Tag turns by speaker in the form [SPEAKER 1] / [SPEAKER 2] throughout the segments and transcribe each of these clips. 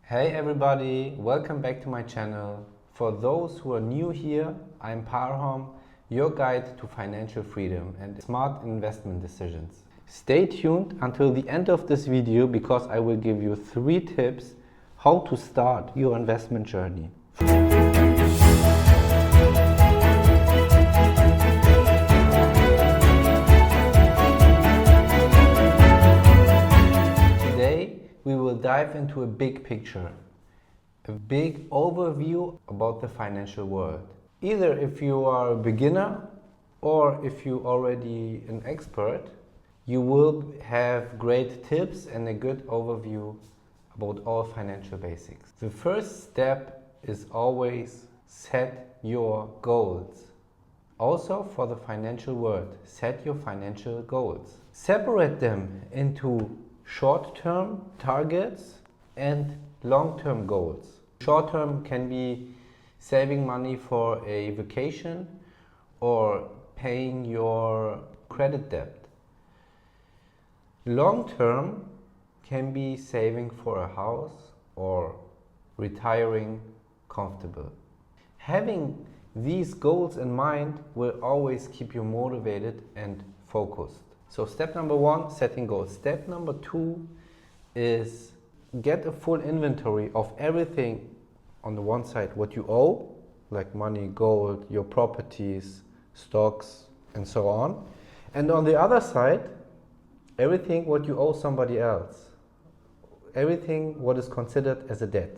[SPEAKER 1] Hey everybody, welcome back to my channel. For those who are new here, I'm Parham, your guide to financial freedom and smart investment decisions. Stay tuned until the end of this video because I will give you 3 tips how to start your investment journey. We will dive into a big picture, a big overview about the financial world. Either if you are a beginner or if you're already an expert, you will have great tips and a good overview about all financial basics. The first step is always set your goals. Also for the financial world, set your financial goals. Separate them into short-term targets and long-term goals. Short-term can be saving money for a vacation or paying your credit debt. Long-term can be saving for a house or retiring comfortable. Having these goals in mind will always keep you motivated and focused. So step number 1, setting goals. Step number 2 is get a full inventory of everything on the one side, what you owe, like money, gold, your properties, stocks, and so on. And on the other side, everything what you owe somebody else. Everything what is considered as a debt.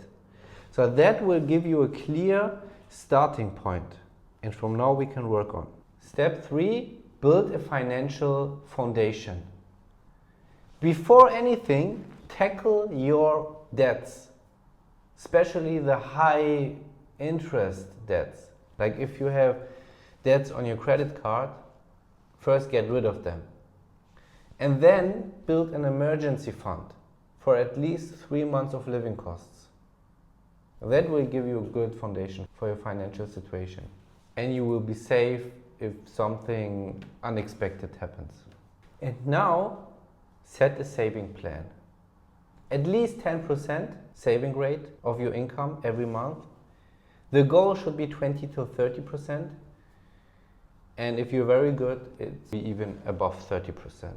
[SPEAKER 1] So that will give you a clear starting point. And from now we can work on. Step 3, build a financial foundation. Before anything, tackle your debts, especially the high interest debts. Like if you have debts on your credit card, first get rid of them. And then build an emergency fund for at least 3 months of living costs. That will give you a good foundation for your financial situation. And you will be safe if something unexpected happens. And now, set a saving plan. At least 10% saving rate of your income every month. The goal should be 20 to 30%. And if you're very good, it's even above 30%.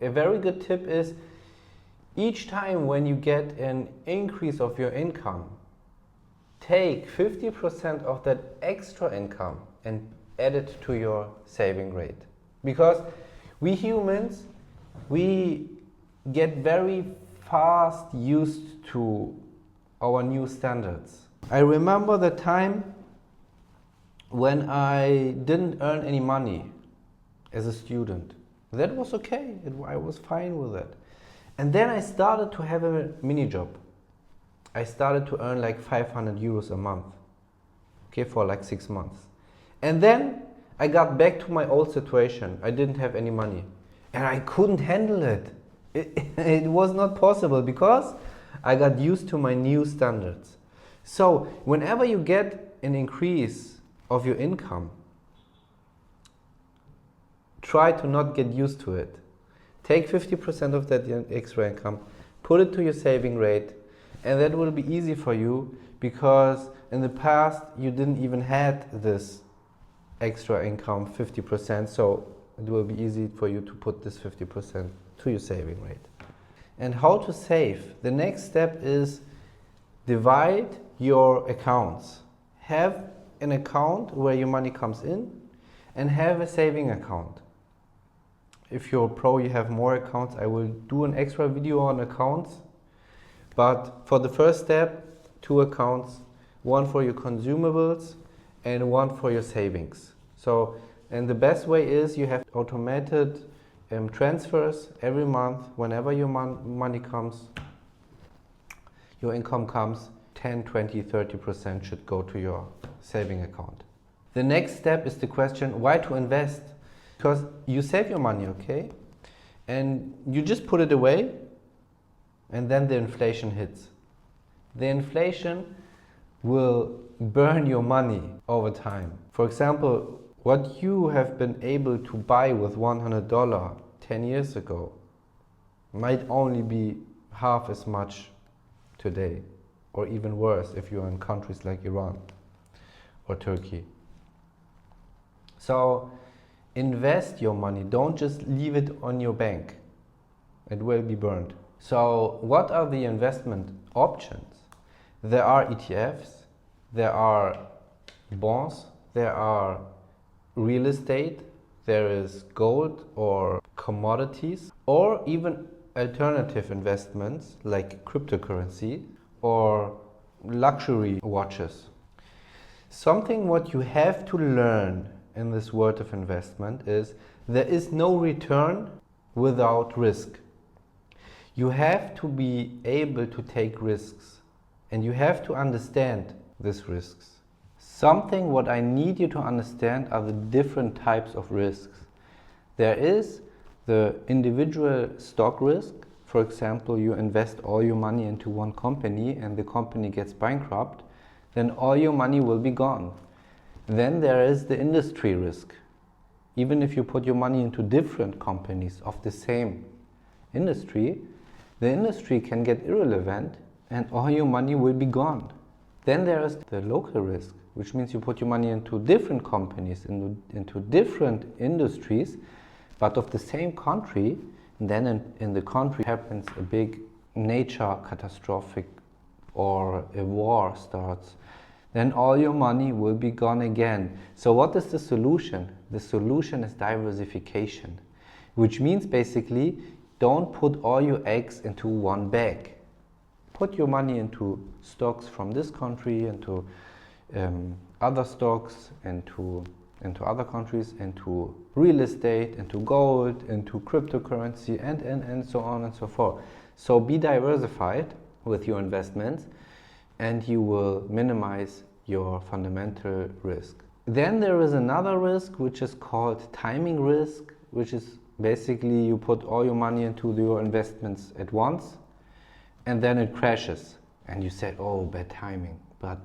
[SPEAKER 1] A very good tip is, each time when you get an increase of your income, take 50% of that extra income and add it to your saving rate. Because we humans, we get very fast used to our new standards. I remember the time when I didn't earn any money as a student. That was okay, I was fine with it. And then I started to have a mini job. I started to earn like 500 euros a month, okay, for like 6 months. And then I got back to my old situation. I didn't have any money and I couldn't handle it. It was not possible because I got used to my new standards. So whenever you get an increase of your income, try to not get used to it. Take 50% of that extra income, put it to your saving rate, and that will be easy for you because in the past you didn't even had this extra income, 50%, so it will be easy for you to put this 50% to your saving rate. And how to save? The next step is divide your accounts. Have an account where your money comes in and have a saving account. If you're a pro, you have more accounts. I will do an extra video on accounts. But for the first step, 2 accounts, one for your consumables and one for your savings. So, and the best way is you have automated transfers every month. Whenever your money comes, your income comes, 10, 20, 30% should go to your saving account. The next step is the question, why to invest? Because you save your money, okay? And you just put it away and then the inflation hits. The inflation will burn your money over time. For example, what you have been able to buy with $100 10 years ago might only be half as much today. or even worse if you're in countries like Iran or Turkey. So invest your money, don't just leave it on your bank. It will be burned. So what are the investment options? There are ETFs, there are bonds, there are real estate, there is gold or commodities, or even alternative investments like cryptocurrency or luxury watches. Something what you have to learn in this world of investment is there is no return without risk. You have to be able to take risks and you have to understand these risks. Something what I need you to understand are the different types of risks. There is the individual stock risk. For example, you invest all your money into one company and the company gets bankrupt, then all your money will be gone. Then there is the industry risk. Even if you put your money into different companies of the same industry, the industry can get irrelevant and all your money will be gone. Then there is the local risk, which means you put your money into different companies, into different industries, but of the same country, and then in the country happens a big nature catastrophic or a war starts, then all your money will be gone again. So what is the solution? The solution is diversification, which means basically don't put all your eggs into one bag. Put your money into stocks from this country, into other stocks, into other countries, into real estate, into gold, into cryptocurrency, and so on and so forth. So be diversified with your investments and you will minimize your fundamental risk. Then there is another risk which is called timing risk, which is basically you put all your money into your investments at once and then it crashes and you say, oh, bad timing. But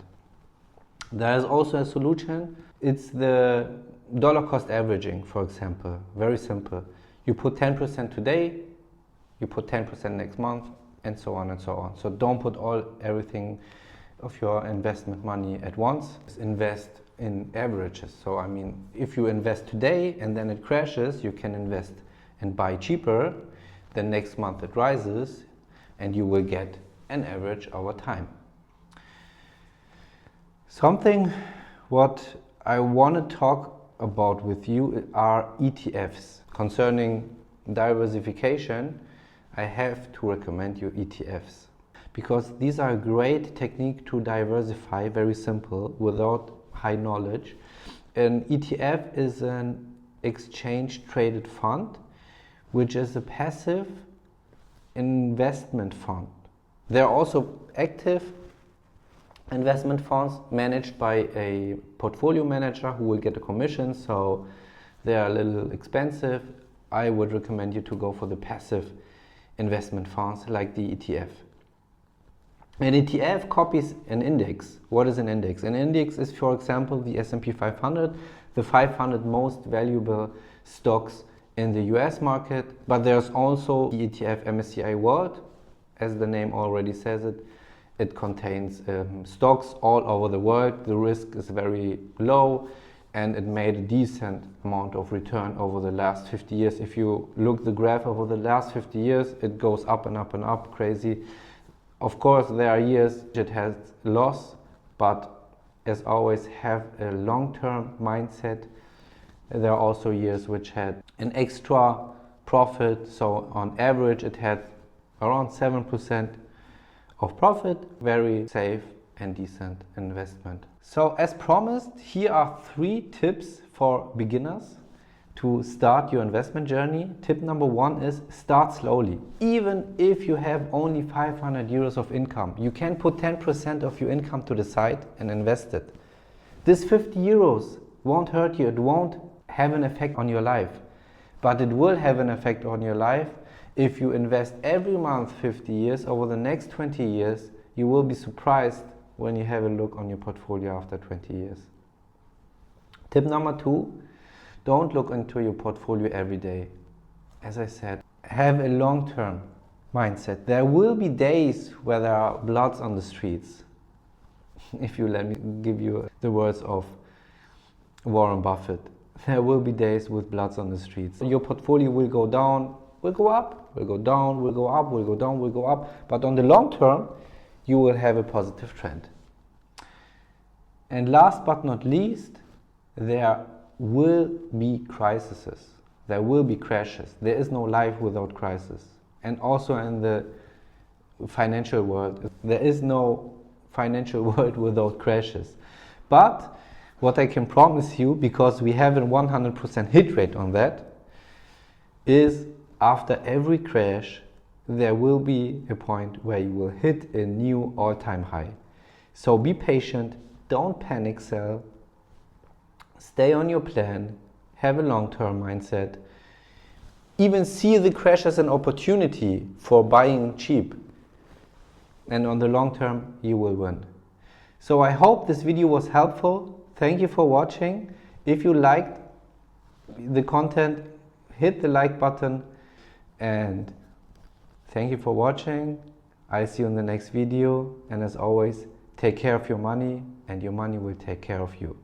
[SPEAKER 1] there is also a solution. It's the dollar cost averaging, for example. Very simple. You put 10% today, you put 10% next month, and so on and so on. So don't put everything of your investment money at once. Invest in averages. So I mean, if you invest today and then it crashes, you can invest and buy cheaper. Then next month it rises and you will get an average over time. Something what I want to talk about with you are ETFs. Concerning diversification, I have to recommend you ETFs because these are a great technique to diversify, very simple, without high knowledge. An ETF is an exchange traded fund, which is a passive investment fund. There are also active investment funds managed by a portfolio manager who will get a commission, so they are a little expensive. I would recommend you to go for the passive investment funds like the ETF. An ETF copies an index. What is an index? An index is, for example, the S&P 500, the 500 most valuable stocks in the US market, but there's also the ETF MSCI World. As the name already says it, it contains stocks all over the world. The risk is very low and it made a decent amount of return over the last 50 years. If you look the graph over the last 50 years, it goes up and up and up, crazy. Of course, there are years it has loss, but as always, have a long-term mindset. There are also years which had an extra profit. So on average, it had around 7% of profit, very safe and decent investment. So as promised, here are 3 tips for beginners to start your investment journey. Tip number 1 is start slowly. Even if you have only 500 euros of income, you can put 10% of your income to the side and invest it. This 50 euros won't hurt you, it won't have an effect on your life, but it will have an effect on your life. If you invest every month 50 years, over the next 20 years, you will be surprised when you have a look on your portfolio after 20 years. Tip number 2, don't look into your portfolio every day. As I said, have a long-term mindset. There will be days where there are bloods on the streets. if you let me give you the words of Warren Buffett. There will be days with bloods on the streets. Your portfolio will go down, will go up, will go down, will go up, will go down, will go up. But on the long term, you will have a positive trend. And last but not least, there will be crises. There will be crashes. There is no life without crisis. And also in the financial world, there is no financial world without crashes. But what I can promise you, because we have a 100% hit rate on that, is after every crash, there will be a point where you will hit a new all-time high. So be patient, don't panic sell, stay on your plan, have a long-term mindset, even see the crash as an opportunity for buying cheap. And on the long term, you will win. So I hope this video was helpful. Thank you for watching. If you liked the content, hit the like button. And thank you for watching. I'll see you in the next video. And as always, take care of your money and your money will take care of you.